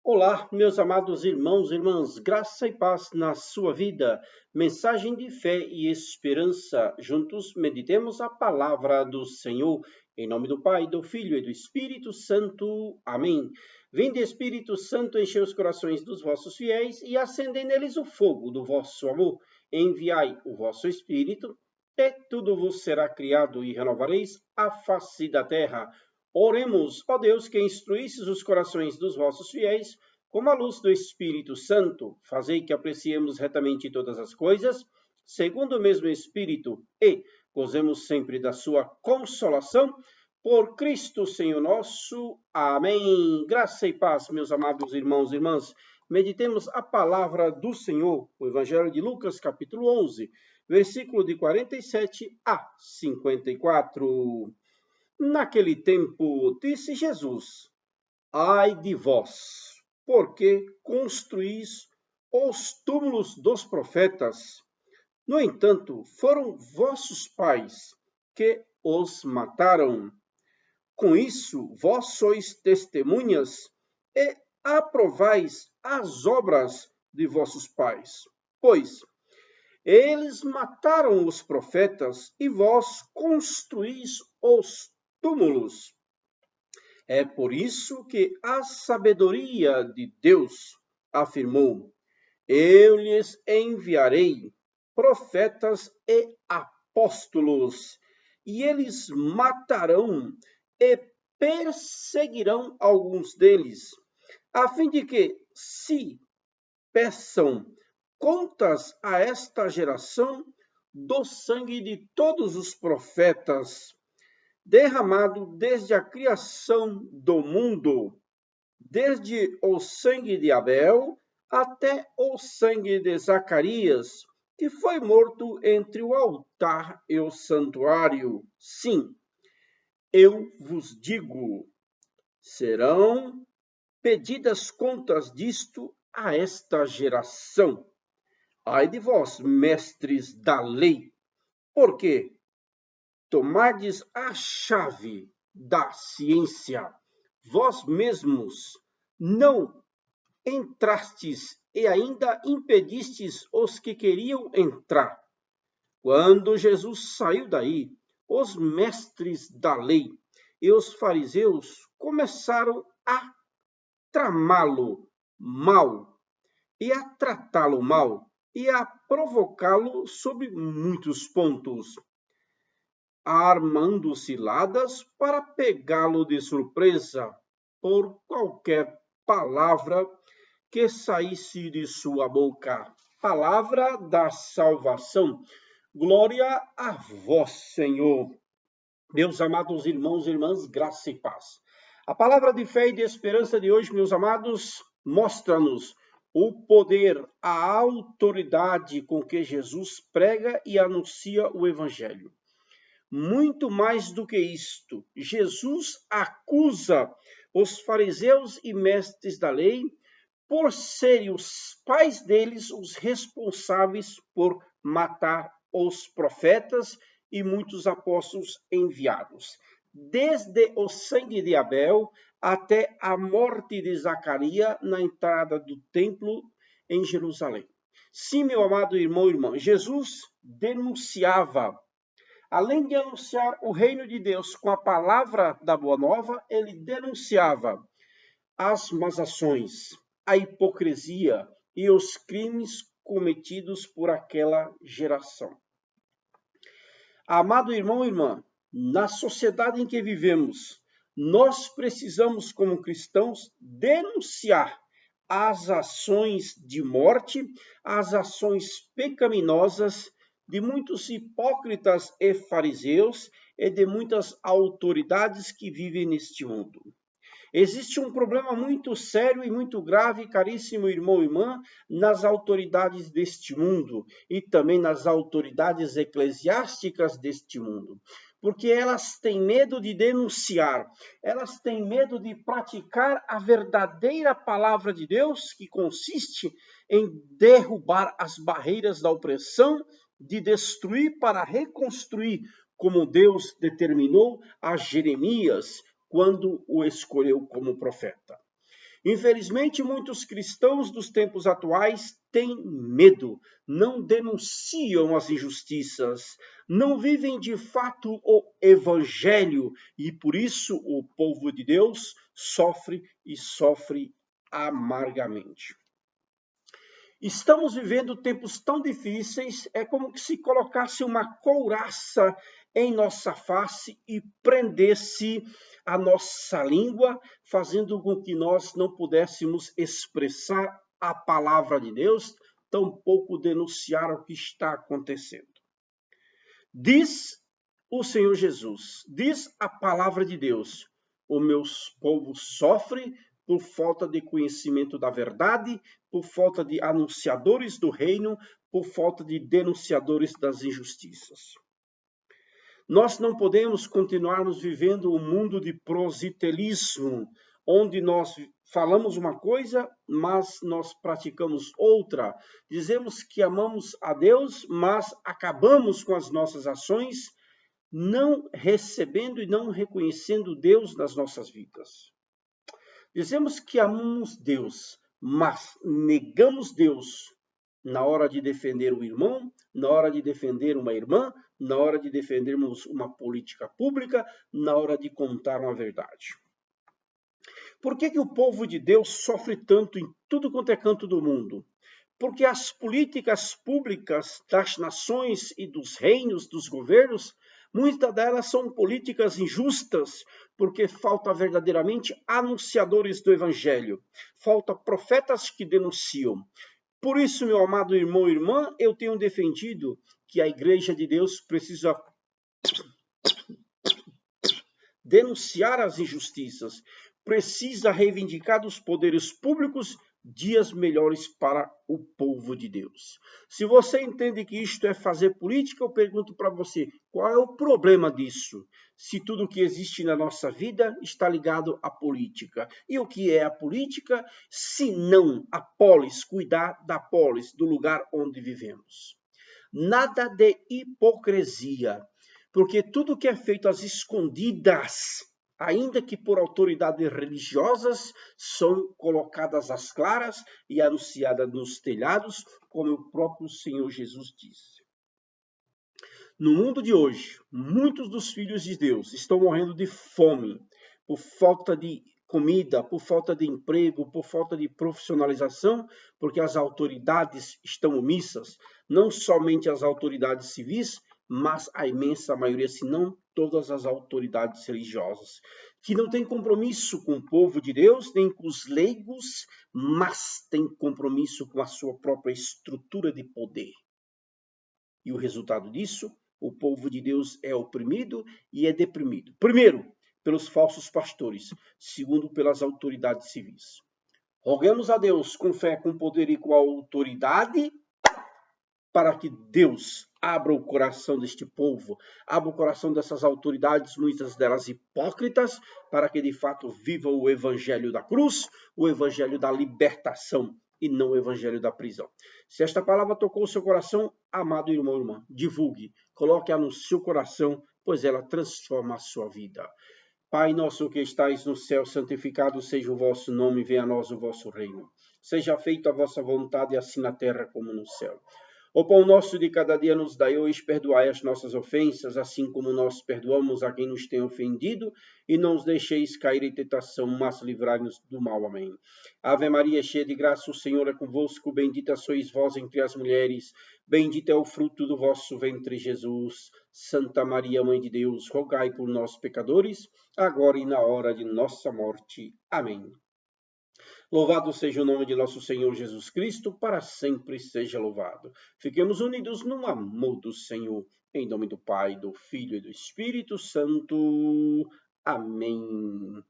Olá, meus amados irmãos e irmãs, graça e paz na sua vida, mensagem de fé e esperança. Juntos meditemos a palavra do Senhor, em nome do Pai, do Filho e do Espírito Santo. Amém. Vinde, Espírito Santo, encher os corações dos vossos fiéis e acendei neles o fogo do vosso amor. Enviai o vosso Espírito, e tudo vos será criado e renovareis a face da terra. Oremos, ó Deus, que instruísses os corações dos vossos fiéis, com a luz do Espírito Santo, fazei que apreciemos retamente todas as coisas, segundo o mesmo Espírito, e gozemos sempre da sua consolação, por Cristo Senhor nosso. Amém. Graça e paz, meus amados irmãos e irmãs. Meditemos a palavra do Senhor, o Evangelho de Lucas, capítulo 11, versículo de 47 a 54. Naquele tempo, disse Jesus: Ai de vós, porque construís os túmulos dos profetas. No entanto, foram vossos pais que os mataram. Com isso, vós sois testemunhas e aprovais as obras de vossos pais. Pois eles mataram os profetas e vós construís os túmulos. É por isso que a sabedoria de Deus afirmou: Eu lhes enviarei profetas e apóstolos, e eles matarão e perseguirão alguns deles, a fim de que se peçam contas a esta geração do sangue de todos os profetas, derramado desde a criação do mundo, desde o sangue de Abel até o sangue de Zacarias, que foi morto entre o altar e o santuário. Sim, eu vos digo, serão pedidas contas disto a esta geração. Ai de vós, mestres da lei, porque tomardes a chave da ciência, vós mesmos não entrastes e ainda impedistes os que queriam entrar. Quando Jesus saiu daí, os mestres da lei e os fariseus começaram a tramá-lo mal e a tratá-lo mal e a provocá-lo sobre muitos pontos, armando ciladas para pegá-lo de surpresa por qualquer palavra que saísse de sua boca. Palavra da salvação. Glória a vós, Senhor. Meus amados irmãos e irmãs, graça e paz. A palavra de fé e de esperança de hoje, meus amados, mostra-nos o poder, a autoridade com que Jesus prega e anuncia o Evangelho. Muito mais do que isto, Jesus acusa os fariseus e mestres da lei por serem os pais deles os responsáveis por matar os profetas e muitos apóstolos enviados. Desde o sangue de Abel até a morte de Zacarias na entrada do templo em Jerusalém. Sim, meu amado irmão e irmã, Jesus denunciava. Além de anunciar o reino de Deus com a palavra da Boa Nova, ele denunciava as más ações, a hipocrisia e os crimes cometidos por aquela geração. Amado irmão e irmã, na sociedade em que vivemos, nós precisamos, como cristãos, denunciar as ações de morte, as ações pecaminosas de muitos hipócritas e fariseus e de muitas autoridades que vivem neste mundo. Existe um problema muito sério e muito grave, caríssimo irmão e irmã, nas autoridades deste mundo e também nas autoridades eclesiásticas deste mundo. Porque elas têm medo de denunciar, elas têm medo de praticar a verdadeira palavra de Deus, que consiste em derrubar as barreiras da opressão, de destruir para reconstruir, como Deus determinou a Jeremias, quando o escolheu como profeta. Infelizmente, muitos cristãos dos tempos atuais têm medo, não denunciam as injustiças, não vivem de fato o evangelho e por isso o povo de Deus sofre e sofre amargamente. Estamos vivendo tempos tão difíceis, é como que se colocasse uma couraça em nossa face e prendesse a nossa língua, fazendo com que nós não pudéssemos expressar a palavra de Deus, tampouco denunciar o que está acontecendo. Diz o Senhor Jesus, diz a palavra de Deus, o meu povo sofre por falta de conhecimento da verdade, por falta de anunciadores do reino, por falta de denunciadores das injustiças. Nós não podemos continuarmos vivendo um mundo de proselitismo, onde nós falamos uma coisa, mas nós praticamos outra. Dizemos que amamos a Deus, mas acabamos com as nossas ações, não recebendo e não reconhecendo Deus nas nossas vidas. Dizemos que amamos Deus, mas negamos Deus na hora de defender o irmão, na hora de defender uma irmã, na hora de defendermos uma política pública, na hora de contar uma verdade. Por que o povo de Deus sofre tanto em tudo quanto é canto do mundo? Porque as políticas públicas das nações e dos reinos, dos governos, muitas delas são políticas injustas, porque falta verdadeiramente anunciadores do evangelho, falta profetas que denunciam. Por isso, meu amado irmão e irmã, eu tenho defendido que a Igreja de Deus precisa denunciar as injustiças, precisa reivindicar dos poderes públicos dias melhores para o povo de Deus. Se você entende que isto é fazer política, eu pergunto para você, qual é o problema disso? Se tudo que existe na nossa vida está ligado à política. E o que é a política? Se não a polis, cuidar da polis, do lugar onde vivemos. Nada de hipocrisia, porque tudo que é feito às escondidas, ainda que por autoridades religiosas, são colocadas às claras e anunciadas nos telhados, como o próprio Senhor Jesus disse. No mundo de hoje, muitos dos filhos de Deus estão morrendo de fome, por falta de comida, por falta de emprego, por falta de profissionalização, porque as autoridades estão omissas, não somente as autoridades civis, mas a imensa maioria, se não todas as autoridades religiosas, que não têm compromisso com o povo de Deus, nem com os leigos, mas têm compromisso com a sua própria estrutura de poder. E o resultado disso, o povo de Deus é oprimido e é deprimido. Primeiro, pelos falsos pastores. Segundo, pelas autoridades civis. Roguemos a Deus com fé, com poder e com autoridade, para que Deus abra o coração deste povo, abra o coração dessas autoridades, muitas delas hipócritas, para que de fato viva o evangelho da cruz, o evangelho da libertação e não o evangelho da prisão. Se esta palavra tocou o seu coração, amado irmão e irmã, divulgue, coloque-a no seu coração, pois ela transforma a sua vida. Pai nosso que estais no céu, santificado seja o vosso nome, venha a nós o vosso reino. Seja feita a vossa vontade, assim na terra como no céu. O pão nosso de cada dia nos dai hoje, perdoai as nossas ofensas, assim como nós perdoamos a quem nos tem ofendido, e não os deixeis cair em tentação, mas livrai-nos do mal. Amém. Ave Maria, cheia de graça, o Senhor é convosco, bendita sois vós entre as mulheres, bendito é o fruto do vosso ventre, Jesus. Santa Maria, Mãe de Deus, rogai por nós, pecadores, agora e na hora de nossa morte. Amém. Louvado seja o nome de nosso Senhor Jesus Cristo, para sempre seja louvado. Fiquemos unidos no amor do Senhor, em nome do Pai, do Filho e do Espírito Santo. Amém.